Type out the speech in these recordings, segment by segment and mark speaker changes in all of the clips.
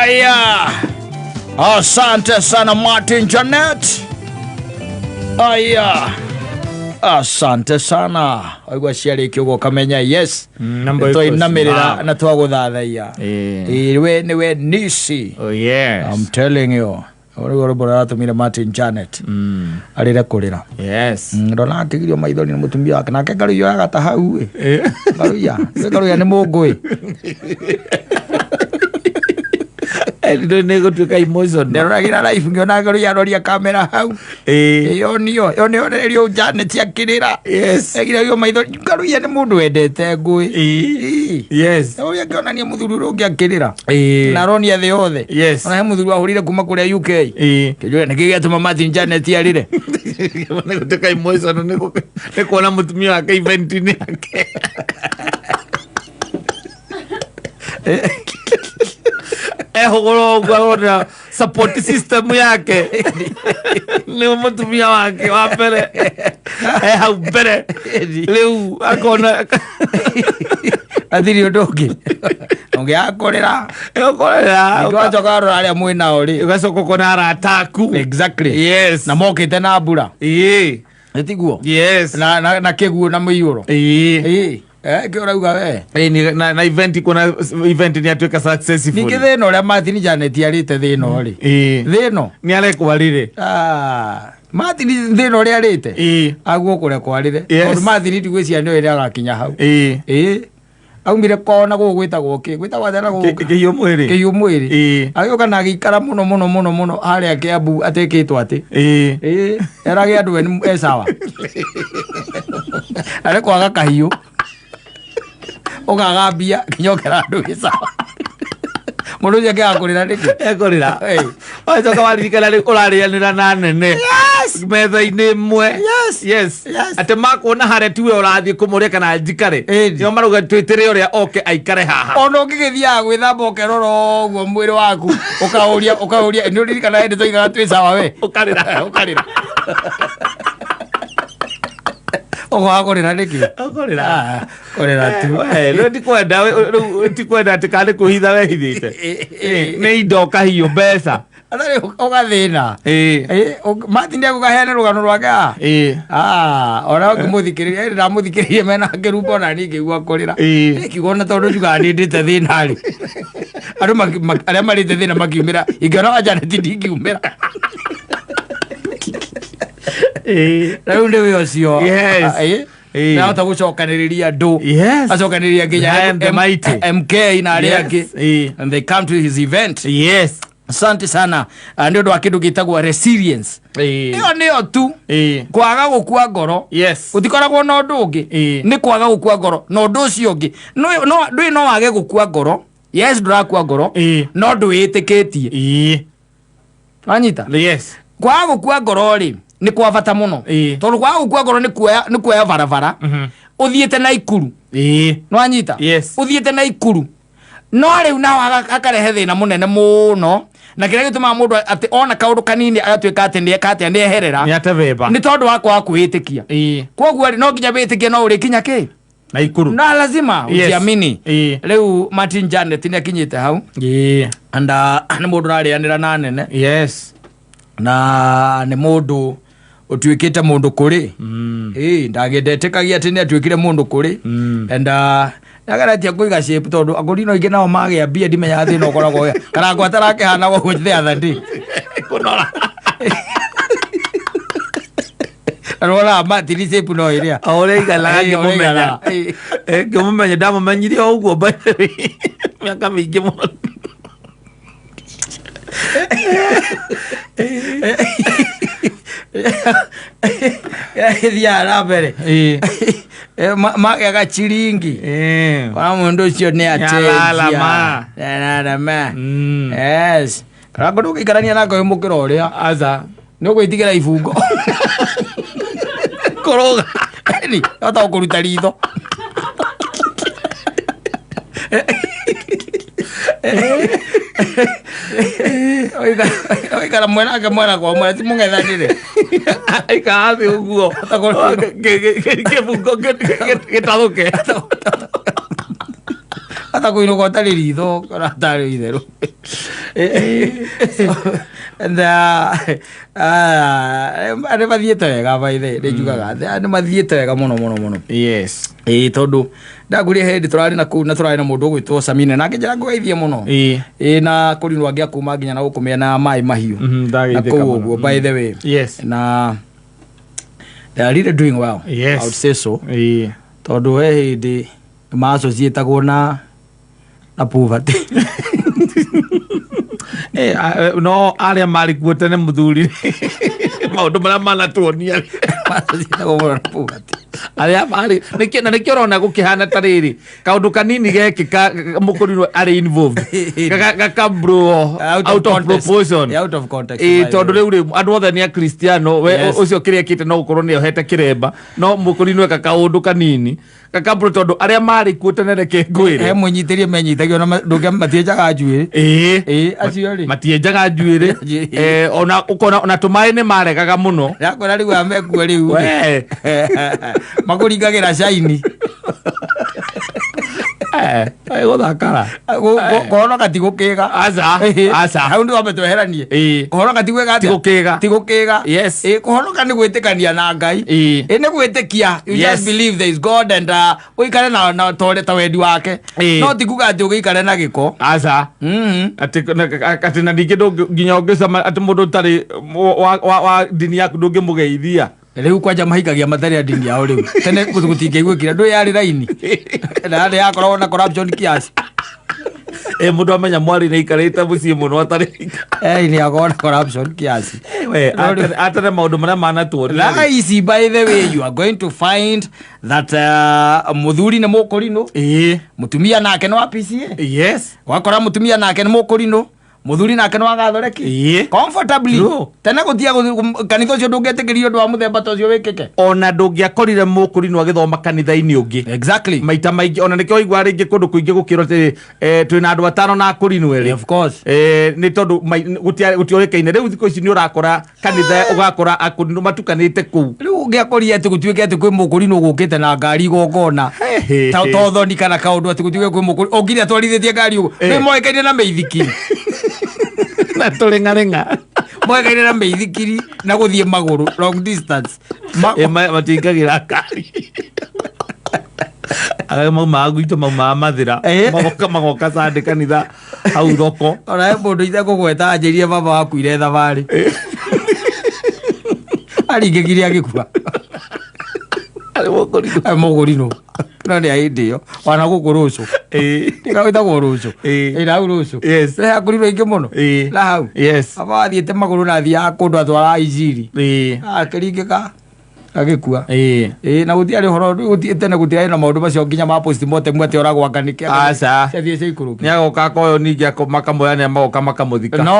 Speaker 1: Aya, asante sana Martin Janet. Aya, asante sana. Oigwa ciarä kä å gå kamenya yes twä namä rä ra na twagåthathaia we nä we nisi.
Speaker 2: Oh, yes.
Speaker 1: I'm telling you rä mbå ratå mire Martin Janet arä re kå rä ra ndona akä girio maithori nä må tumia wake nake ngarå ia oyaga ta hau ngarå ia nä må ngå
Speaker 2: nä gå tuä ka
Speaker 1: nderoragira live ngiona ngarå ia aroria kamera hau yo nä rio Janet akä rä ra egiragio maithori ngarå ia nä må ndå wendete ngå oria ngä onania må thuri å rä å ngä akä rä ra na aronia thä yothe ona he må thuri wahå rire kuma kå rä a UK kä nä kä gä atå ma Martin Janet arä re
Speaker 2: nä gå tuä ka nä kuona må tumia wake event-inä yake ehogoro gwa support system yake ni mutumia wake wa mbere hau mbere riu akona
Speaker 1: athiri ndongi onge akorera twacoka rora aria mwi nao ri
Speaker 2: ugacoka kona arataku
Speaker 1: exactly
Speaker 2: na
Speaker 1: mokite na mbura etiguo na kiguo na muiyuro kä å rauga we
Speaker 2: na event kuna event nä atuä ka successful
Speaker 1: ningä thä no å rä a Martin Janet arä te thä no rä thä no
Speaker 2: nä arekwa rä rä
Speaker 1: Martin thä no å rä a arä te aguo kå rekwa rä re tondå Martin ndigwä cia nä å rä agakinya hau aumire kona gå gwä tagwo kä gwä tagwo atena
Speaker 2: kä hiå mwä rä
Speaker 1: agä å ka na agä ikara må no harä a kä ambu atä two atä eragä andå we ecawa arä kwaga kahiå ũgagambia kinyokera andũ gĩcawa mũndũ ũcio angĩaga kũrĩra nĩkĩ
Speaker 2: ekũrĩra wacoka waririkana ũrarĩanĩra na nene metha-inĩ ĩmwe atĩ makuona harĩa tiwe ũrathiĩ kũmũrĩa kana njikare nĩo marauga twĩtĩre ũrĩa oke aikare haha
Speaker 1: ona ũngĩgĩthiaga gwĩthamba ũkerora ũguo mwĩrĩ waku ũkaũria nĩ ũririkana hĩndĩ tũigaga twĩ sawa we ũkarĩra ũgakũrĩra nĩkĩ kũrĩra tu
Speaker 2: rĩu tikwenda atĩ kana nĩ kũhitha wehithĩte nĩ indo kahiũ mbeca
Speaker 1: atharĩ ũgathĩna Martin ndegũkaheane rũgano rwake ona ũngĩmũthikĩrĩria ĩrĩ ndamũthikĩrĩrie mena ngĩrumba ona niĩ ngĩigua kũrĩra kiugo na tondũ njugaga nĩndĩte thĩna-rĩ andũ arĩa marĩte thĩna makiumĩra ingĩona wa Janet ndingiumĩra rĩu nĩ wĩ ũcio nahota gũcokanĩrĩria andũ acokanĩrĩria nginya MK na arĩa angĩ and they come to his event asante sana nĩ ũndũ wa kĩndũ gĩtagwo resilience ĩyo nĩyo tu kwaga gũkua ngoro gũtikoragwo na ũndũ ũngĩ nĩ kwaga gũkua ngoro na ũndũ ũcio ũngĩ ndũĩ no wage gũkua ngoro ndũrakua ngoro no ndwĩĩtĩkĩtie wanyita kwaga gũkua ngoro-rĩ nĩ kwa bata mũno tondũ kwaga gũkua ngoro nĩ kuoya barabara ũthiĩte na ikuru nĩwanyita ũthiĩte na ikuru no rĩu nao akarehe thĩna mũnene mũno na kĩrĩa gĩtũmaga mũndũ atĩ ona kaũndũ kanini agatuĩka atĩ nĩeherera nĩ tondũ wa kwaga kwĩĩtĩkia koguo no nginya wĩĩtĩkie no ũrĩkinya kĩ
Speaker 2: na ikuru
Speaker 1: na lazima ujiamini rĩu Martin Janet nĩ akinyĩte hau and nĩ mũndũ ũrarĩanĩra na nene na nĩ mũndũ ũtuĩkĩte mũndũ kũrĩ ndagĩndetĩkagia atĩ nĩ atuĩkire mũndũ kũrĩ and nĩageretie kũiga shape tondũ agũri no ingĩ nao magĩa mbia ndimenyaga thĩna ũkoragwo kana ngwatarakĩhana gũkũ the other day kũnora arora Martin shape no ĩrĩa
Speaker 2: ũrĩa iganaga ngĩmũmenya ndamũmenyire o ũguo mĩaka mĩingĩ mũno
Speaker 1: thiaga na mbere magĩaga ciringi ona mũndũ ũcio nĩ ateithia kana ngũndũ ũgĩikarania nake wĩ mũkĩra ũrĩa nĩ ũgwĩtigĩra ibungo kũrũga hota gũkũruta ritho oikara mwenake mwena kwa mwena ti mũng'ethanĩre
Speaker 2: aikara thĩ ũguo kĩbungo gĩtathũke
Speaker 1: hata kũinũka ũtarĩ ritho kana atarĩ itherũ And ane mathiete wega baithe nĩ njugaga ane mathiete wega mũno.
Speaker 2: Yes.
Speaker 1: Tondu ndaguria hindi turari na kuu na turari na mundu gwitwo Samine nake njira ngweithie muno. Na kurinwa ngia kuma nginya na gukumia na mai mahiu. Na kuguo by the way.
Speaker 2: Yes.
Speaker 1: Na they are really doing well.
Speaker 2: Yes.
Speaker 1: I would say so. Tondu hindi maasociatagwo na poverty.
Speaker 2: No aria mari kuotene muthuri maundu maria manatuonia
Speaker 1: maasociatagwo na poverty.
Speaker 2: Aria mari nikio rona gukihana tariri kaundu kanini gekika mukurino ari involved gakabro out of proportion,
Speaker 1: out of context.
Speaker 2: Tondu riu andu othe ni a Cristiano we ucio kiria kite no ukorwo ni ohete kiremba no mukurino kaundu kanini kakabro tondu aria mari kuotenereke ngwire
Speaker 1: munyitirie menyitagio na nduge matiejaga njuiri acio ri
Speaker 2: matiejaga njuiri ona ukona ona tumai ni maregaga muno
Speaker 1: yakora riu amekua riu makuringagira shaini
Speaker 2: guthakara
Speaker 1: kohoro gatigukiga
Speaker 2: aca
Speaker 1: hau ndio ametweheranie kohoro gatigukiga tigukiga
Speaker 2: yes
Speaker 1: kohoroka ni gwitikania na Ngai ni gwitikia you just believe there is God and uikare na tore ta wendi wake no tikuga ati ugiikare na giko
Speaker 2: aca ati na ndingi nginya ungisama ati mundu tari wa dini yaku ndungimugeithia
Speaker 1: riu kwanja mahikagia matari dini yao riu tene gutingeigwikira ndu yari raini na ndi yakorwo na corruption kiasi
Speaker 2: mundu amenya mwari ni ikarite mucii muno atari
Speaker 1: ni akona corruption kiasi
Speaker 2: atare maundu maria manatuoria
Speaker 1: la easy. By the way, you are going to find that muthuri ni mukurino mutumia nake no PCA.
Speaker 2: Yes.
Speaker 1: Wakora mutumia nake ni mukurino muthuri nake no agathoreki comfortably tena gutia kanitha ucio ndungetekerio ndu wa muthemba ta ucio wikike
Speaker 2: ona ndungiakorire mukurino agithoma kanitha-ini ungi
Speaker 1: exactly
Speaker 2: maita maingi ona nikio igwa ringi kundu kuingi gukiro twina andu atano na kurino eri
Speaker 1: of course
Speaker 2: ni tondu gutiorekaine riu thiko ici ni urakora kanitha ugakora akurino matukanite ku
Speaker 1: riu ungiakoria ati gutuike ati kwi mukurino gukite na ngari gogona ta thoni kana kaundu ati gutuike kwi mukurino ongire atwarithitie ngari ugo ni moekaine na meithikiri
Speaker 2: na turengarenga
Speaker 1: moekaine na meithikiri na guthie maguru long distance
Speaker 2: matingagira ngari mauma gwitå mauma mathira magoka sande kanitha hau thoko
Speaker 1: ona mundu ithe kugweta anjirie baba wakuire thabari aringĩkire agĩkua mũgũrino no nĩ ahĩndĩ ĩyo wana gũkũ rũcũ ĩgagĩtagwo rũcũ ĩrau rũcũ nĩ hakurirwo ingĩ mũno na hau aba athiĩte magũrũ na athiaga kũndũ atwara iciri akĩringĩka agĩkua na gũtiarĩ ũhoro tene gũtiarĩ na maũndũ macio nginya ma postmortem atĩ oragwo akanĩke ciathiĩ cia ikũrũki
Speaker 2: nĩagoka akoyo ningĩ makamoya magoka makamũthika
Speaker 1: no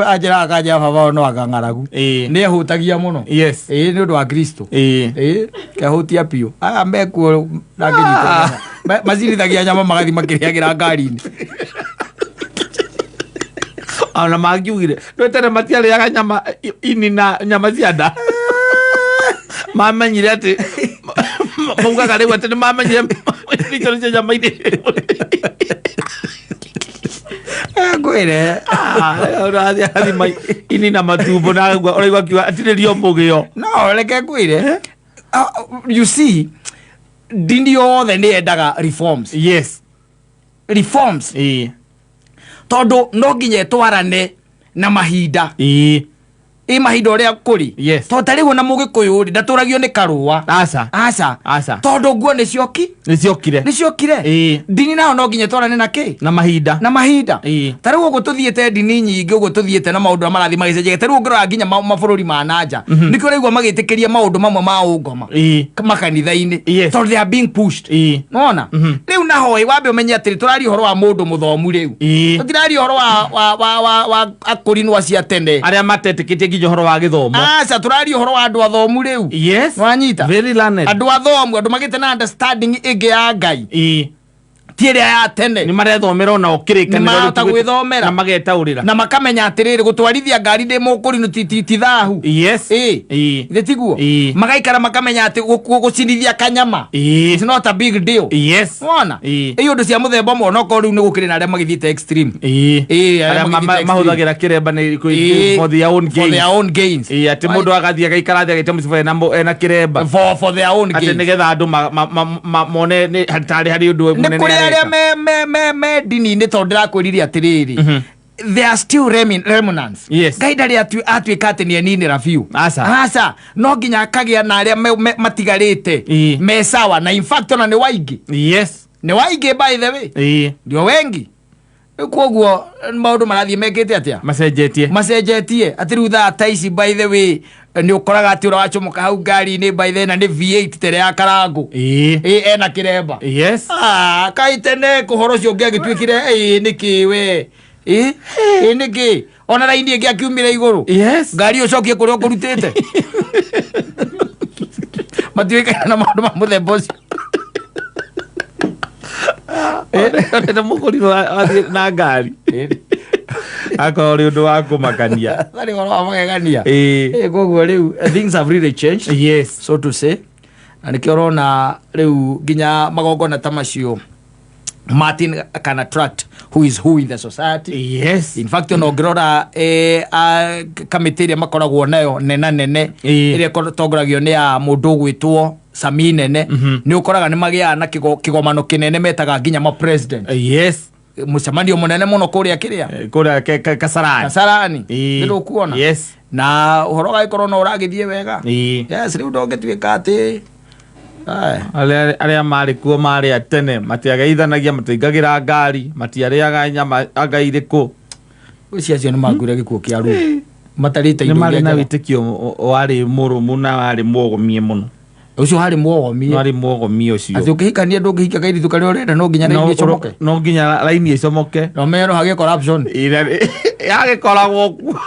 Speaker 1: anjĩra akanja baba no akang'aragu nĩ ehũtagia mũno nĩ ũndũ wa Kristo kehũtia piũ aya mekuo nangĩnyitwo macirithagia nyama magathi makĩrĩagĩra ngari-inĩ
Speaker 2: ona mangiugire ndũ tene matiarĩaga nyama ini na nyama cia nda mamenyire ati maugaga rĩu atĩ nĩ mamenyire icio nĩcio nyama-inĩ
Speaker 1: ngwĩre
Speaker 2: ũrathiĩ ini na matumbo na ũraigua akiuga atirĩrio mũgĩo
Speaker 1: no reke ngwĩre you see dini yothe nĩ yendaga reforms reforms tondũ no nginya twarane na mahinda mahinda ũrĩa kũrĩ tondũ ta rĩu ona mũgĩkũyũ rĩ ndatũragio nĩ karũa aca tondũ nguo nĩciokire ndini nayo no nginya twarane na kĩ na mahinda ta rĩu ũguo tũthiĩte ndini nyingĩ ũguo tũthiĩte na maũndũ marathiĩ magĩcenjagia ta rĩu ũngĩrora nginya mabũrũri ma nanja nĩkĩo ũraigua magĩtĩkĩria maũndũ mamwe ma ũngoma makanitha-inĩ tondũ they are being pushed nona rĩu naho wambe ũmenye atĩrĩ tũraria ũhoro wa mũndũ mũthomu rĩu tũtiraria ũhoro wa akũrinwa cia tene
Speaker 2: arĩa matetĩkĩtie horo wa githomo
Speaker 1: aca tũraria ũhoro wa andũ athomu rĩu wanyita
Speaker 2: very learned
Speaker 1: andũ athomu andũ magĩte na understanding ĩngĩ ya Ngai tiere ya tene
Speaker 2: ni marethomera na okirika
Speaker 1: ni marota gwithomera
Speaker 2: na magetaurira
Speaker 1: na makamenya atiriri gutwarithia ngari ndi mukuri no titithahu
Speaker 2: yes
Speaker 1: tiguo magaikara makamenya ati gucinithia kanyama it's not a big deal
Speaker 2: yes
Speaker 1: wona iyo ndu cia muthemba mo no ko riu ni gukiri na aria magithite extreme
Speaker 2: mahuthagira kiremba ni for their own gains ati mundu agathia agaikara thia gite musibe na kiremba
Speaker 1: for their own gains
Speaker 2: ati nigetha andu mone ni hatari hari undu munene
Speaker 1: ni kuri aria me dini ni tondu ndirakwiriria atiriri there are still remnants gaidari atuika ati ni aninira biu asa no nginya akagia na aria matigarite me sawa na in fact ona ni waingi ni waingi by the way ndio wengi koguo maundu marathie mekete atia macenjetie ati rutha taici by the way ni ukoraga ati ura wachomoka hau ngari ni by the na ni V8 tere ya karangu ena kiremba kaitene kuhoro cio ngegitwikire niki we niki ona raini ngi akiumire iguru ngari ucokie kuria ukurutite matiweka na maundu ma muthemba ucio
Speaker 2: ena mukuriro na ngari akori undu wa kumakania
Speaker 1: thari goro wa magegania koguo riu things have really changed so to say and kiorona riu ginya magongona tamacio Martin can attract who is who in the society in fact no grora kamitiria makoragwo nayo nene ire tongoragio ni ya mundu gwitwo Sami nene ni ukoraga ni magia na kigomano kinene metaga ginya ma president mucemanio munene muno kuria kiria
Speaker 2: kuria Kasarani
Speaker 1: ndio kuona na uhoro ga ikorona uragithie wega riu ndongetuika ati
Speaker 2: aria mari kuo mari atene matiagaithanagia matigagira ngari matiariaga nyama agairiku
Speaker 1: uciacio ni magure gikuo kia ru matarite
Speaker 2: indo mari na witikio wari murumu na wari mwogomie muno
Speaker 1: ucio hari mwogomie ucio ati ukihikania ndungihika gairi tukari urenda no nginya raini icomoke
Speaker 2: no nginya raini icomoke
Speaker 1: no mero hage corruption
Speaker 2: yage koragwo ku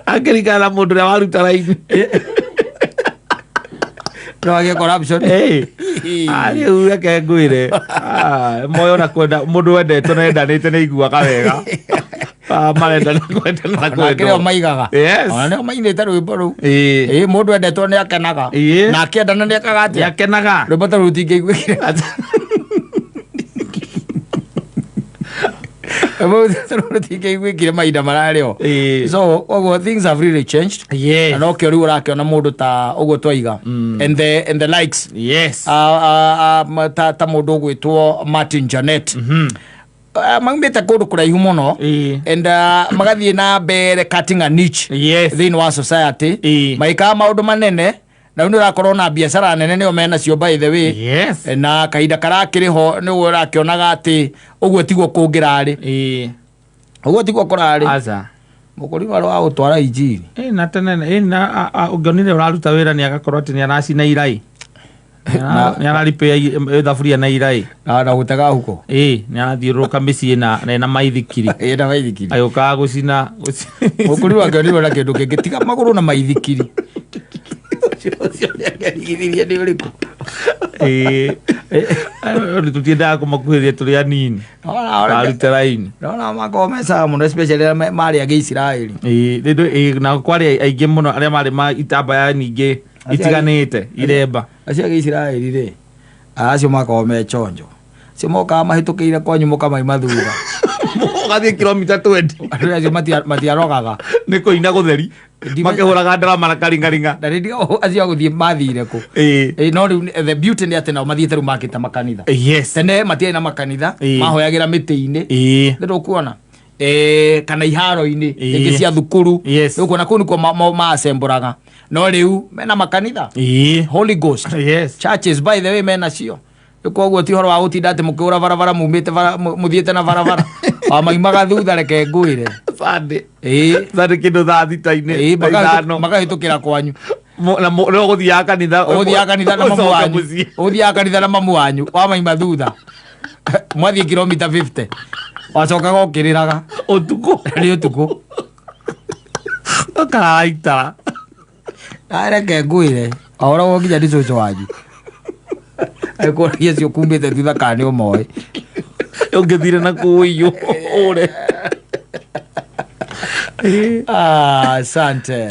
Speaker 2: akirikana mundu ria waruta raini
Speaker 1: no hage corruption
Speaker 2: ari uke ngwire moyo na kwenda mundu wendetwo na endanite ni iguaga wega marenda na kwenda
Speaker 1: kile maigaga ona ne mainite rwimbo ru mundu endetwo ni akenaga na akiendana ni akagati
Speaker 2: akenaga
Speaker 1: rwimbo ta rutinge igwikire maida marareo so ogo things have really changed and okay ru urakiona mundu ta ogo twaiga and the likes ta mundu gwitwo Martin Janet mangmeta kundu kuraihu muno and magathie na mbere cutting a niche thini wa society maika maundu manene na ndu rakorwo na biashara nene nio mena cio by the way na kaida karakiriho ni urakionaga ati uguo tiguo kungirari uguo tiguo kurari mukuri waro wa gutwara injiri
Speaker 2: na tene na ungonire uraruta wira ni agakorwo ati ni aracina irai ni araripe thaburia na irai
Speaker 1: na gutega huko
Speaker 2: ni arathiuruka micii na maithikiri
Speaker 1: na maithikiri
Speaker 2: ayuka gucina
Speaker 1: mukuri wangonire na kindu kingitiga maguru na maithikiri
Speaker 2: tutiendaga kumakuhiria turi anini aruta raini
Speaker 1: nona makomecaga muno especially mari agi Israeli
Speaker 2: na kwari aingi muno aria mari ma itambaya nyingi itiganite iremba
Speaker 1: acio agi Israeli ri acio makome chonjo cio moka mahitukire kwanyu moka mai mathura
Speaker 2: ugathie kilomita 20
Speaker 1: acio matiarogaga
Speaker 2: ni kuina gutheri makihuraga ndarama na karingaringa
Speaker 1: ndio acio guthie mathire ku no the beauty ni ati nao mathiete ru makita makanitha tene matie na makanitha mahoyagira miti-ini ndio kuona kana iharo-ini ingi cia thukuru ukuona kuu nikuo maasemburaga no riu mena makanitha Holy Ghost churches by the way mena cio koguo ti horo wa gutinda ati mukiura barabara mumite muthiete na barabara amaimaga thutha reke ngwire
Speaker 2: sande kindu thaa thita-ini
Speaker 1: magahitukira kwanyu
Speaker 2: no guthiaga
Speaker 1: kanitha na mamu wanyu wamaima thutha mwathie kilomita 50 wacokaga ukiriraga
Speaker 2: utuku
Speaker 1: ni utuku
Speaker 2: karaita
Speaker 1: areke ngwire ahora nginya ndi cucu wanyu Alikuwa yesio kumbe thutha kana o moy
Speaker 2: ungethire na kuyo ore
Speaker 1: asante.